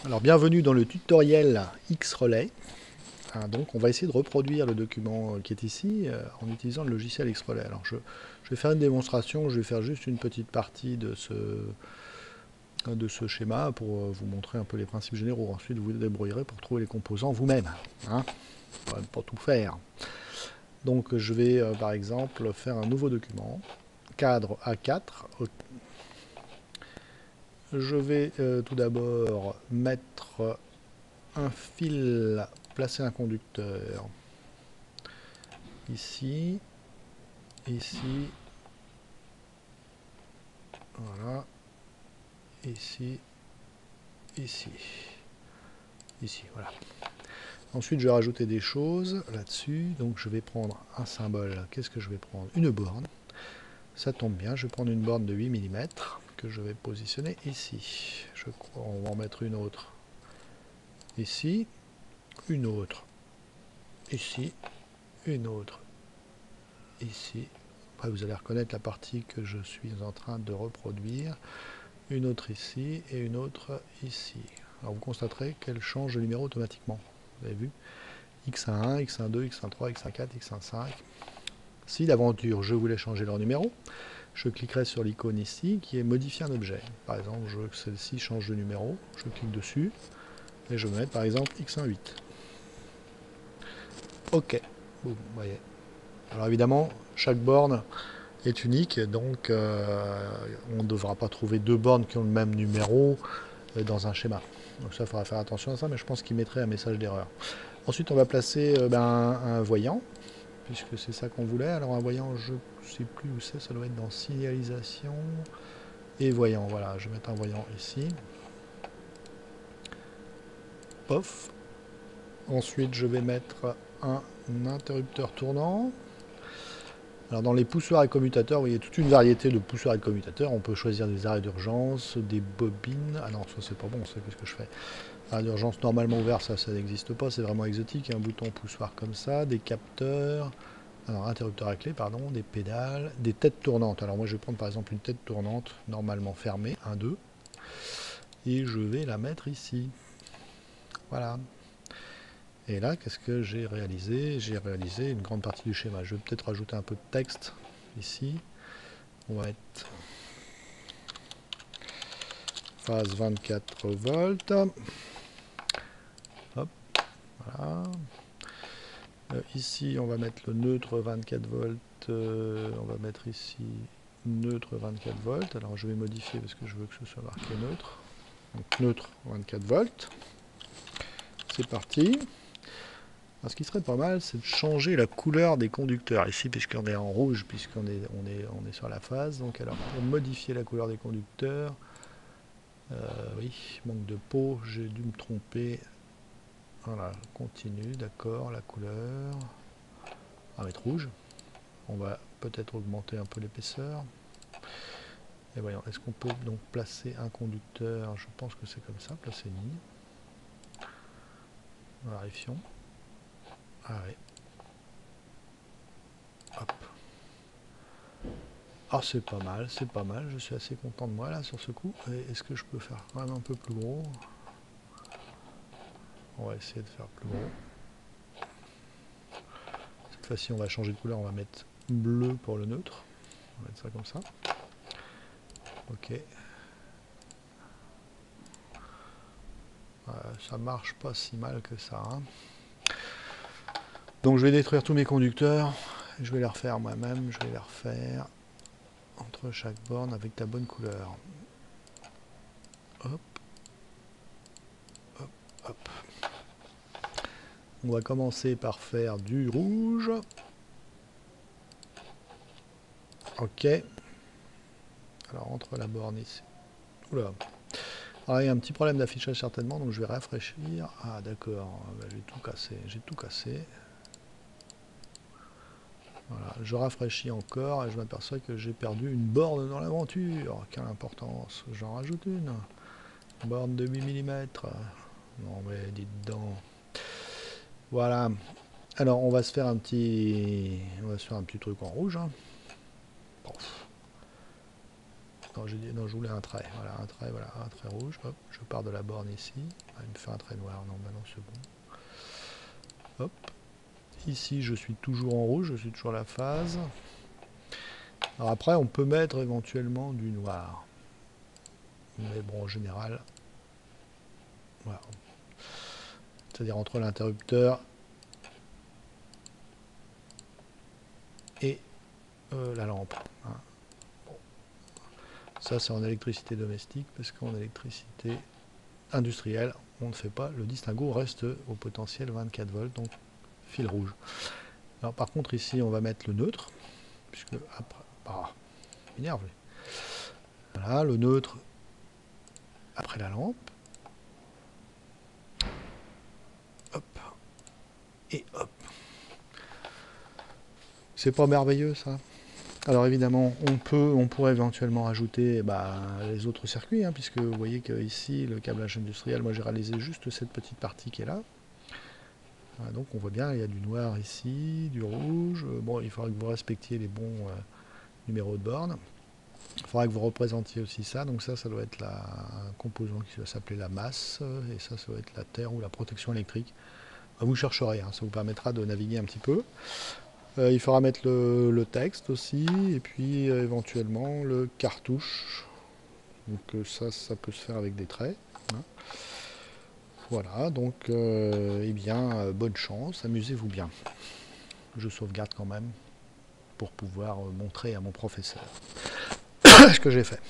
Alors bienvenue dans le tutoriel X-Relay. Donc on va essayer de reproduire le document qui est ici en utilisant le logiciel X-Relay. Alors je vais faire une démonstration, je vais faire juste une petite partie de ce schéma pour vous montrer un peu les principes généraux. Ensuite vous vous débrouillerez pour trouver les composants vous-même. Hein, pas tout faire. Donc je vais par exemple faire un nouveau document, cadre A4. Je vais tout d'abord mettre un fil, placer un conducteur ici, ici, voilà, ici, ici, ici, voilà. Ensuite, je vais rajouter des choses là-dessus. Donc, je vais prendre un symbole. Qu'est-ce que je vais prendre? Une borne. Ça tombe bien, je vais prendre une borne de 8 mm que je vais positionner ici. Je crois on va en mettre une autre ici, une autre ici, une autre ici. Après, vous allez reconnaître la partie que je suis en train de reproduire. Une autre ici et une autre ici. Alors vous constaterez qu'elle change de numéro automatiquement. Vous avez vu? X11, X12, X13, X14, X15. Si d'aventure je voulais changer leur numéro, je cliquerai sur l'icône ici qui est modifier un objet. Par exemple, je veux que celle-ci change de numéro. Je clique dessus et je vais mettre par exemple X18. OK. Boum, vous voyez. Alors évidemment, chaque borne est unique, donc on ne devra pas trouver deux bornes qui ont le même numéro dans un schéma. Donc ça, il faudra faire attention à ça, mais je pense qu'il mettrait un message d'erreur. Ensuite, on va placer un voyant, puisque c'est ça qu'on voulait. Alors un voyant, je ne sais plus où c'est, ça doit être dans signalisation et voyant. Voilà, je vais mettre un voyant ici. Pof. Ensuite, je vais mettre un interrupteur tournant. Alors dans les poussoirs et commutateurs, vous voyez toute une variété de poussoirs et commutateurs. On peut choisir des arrêts d'urgence, des bobines. Ah non, ça c'est pas bon, ça qu'est-ce que je fais? Arrêt d'urgence normalement ouvert, ça n'existe pas, c'est vraiment exotique. Un bouton poussoir comme ça, des capteurs, alors interrupteur à clé, pardon, des pédales, des têtes tournantes. Alors moi je vais prendre par exemple une tête tournante normalement fermée, 1, 2, et je vais la mettre ici. Voilà. Et là, qu'est-ce que j'ai réalisé? J'ai réalisé une grande partie du schéma. Je vais peut-être rajouter un peu de texte ici. On va être phase 24 volts. Hop, voilà. Ici, on va mettre le neutre 24 volts. On va mettre ici neutre 24 volts. Alors, je vais modifier parce que je veux que ce soit marqué neutre. Donc, neutre 24 volts. C'est parti. Alors, ce qui serait pas mal, c'est de changer la couleur des conducteurs. Ici, puisqu'on est en rouge, puisqu'on est sur la phase. Donc, alors, pour modifier la couleur des conducteurs, oui, manque de peau, j'ai dû me tromper. Voilà, continue, d'accord, la couleur. On va mettre rouge. On va peut-être augmenter un peu l'épaisseur. Et voyons, est-ce qu'on peut donc placer un conducteur? Je pense que c'est comme ça, placer une ligne. Vérifions. Ah oui. Hop. Ah c'est pas mal, je suis assez content de moi là sur ce coup. Est-ce que je peux faire quand même un peu plus gros? On va essayer de faire plus gros. Cette fois-ci on va changer de couleur, on va mettre bleu pour le neutre. On va mettre ça comme ça. Ok. Ça marche pas si mal que ça. Hein. Donc je vais détruire tous mes conducteurs. Je vais les refaire moi-même. Je vais les refaire entre chaque borne avec la bonne couleur. Hop. Hop. Hop. On va commencer par faire du rouge. Ok. Alors entre la borne ici. Oula. Ah, il y a un petit problème d'affichage certainement, donc je vais rafraîchir. Ah d'accord, j'ai tout cassé. J'ai tout cassé. Voilà, je rafraîchis encore et je m'aperçois que j'ai perdu une borne dans l'aventure. Quelle importance. J'en rajoute une. Borne de 8 mm. Non mais dites donc. Voilà. Alors on va se faire un petit. On va se faire un petit truc en rouge. Hein. Non, j'ai dit, non, je voulais un trait. Voilà, un trait, voilà, un trait rouge. Hop, je pars de la borne ici. Ah, il me fait un trait noir. Non, bah non, c'est bon. Hop. Ici, je suis toujours en rouge, je suis toujours à la phase. Alors après, on peut mettre éventuellement du noir. Mais bon, en général, voilà. C'est-à-dire entre l'interrupteur et la lampe. Hein. Bon. Ça, c'est en électricité domestique, parce qu'en électricité industrielle, on ne fait pas. Le distinguo reste au potentiel 24 volts, donc fil rouge. Alors par contre, ici, on va mettre le neutre, puisque après... Ah, m'énerve. Voilà, le neutre après la lampe. Hop. Et hop. C'est pas merveilleux, ça? Alors évidemment, on pourrait éventuellement rajouter les autres circuits, hein, puisque vous voyez que ici, le câblage industriel, moi j'ai réalisé juste cette petite partie qui est là. Voilà, donc on voit bien, il y a du noir ici, du rouge. Bon, il faudra que vous respectiez les bons numéros de borne. Il faudra que vous représentiez aussi ça. Donc ça doit être un composant qui va s'appeler la masse, et ça doit être la terre ou la protection électrique. Vous chercherez, hein, ça vous permettra de naviguer un petit peu. Il faudra mettre le texte aussi, et puis éventuellement le cartouche. Donc ça peut se faire avec des traits. Hein. Voilà, donc eh bien, bonne chance, amusez-vous bien. Je sauvegarde quand même pour pouvoir montrer à mon professeur ce que j'ai fait.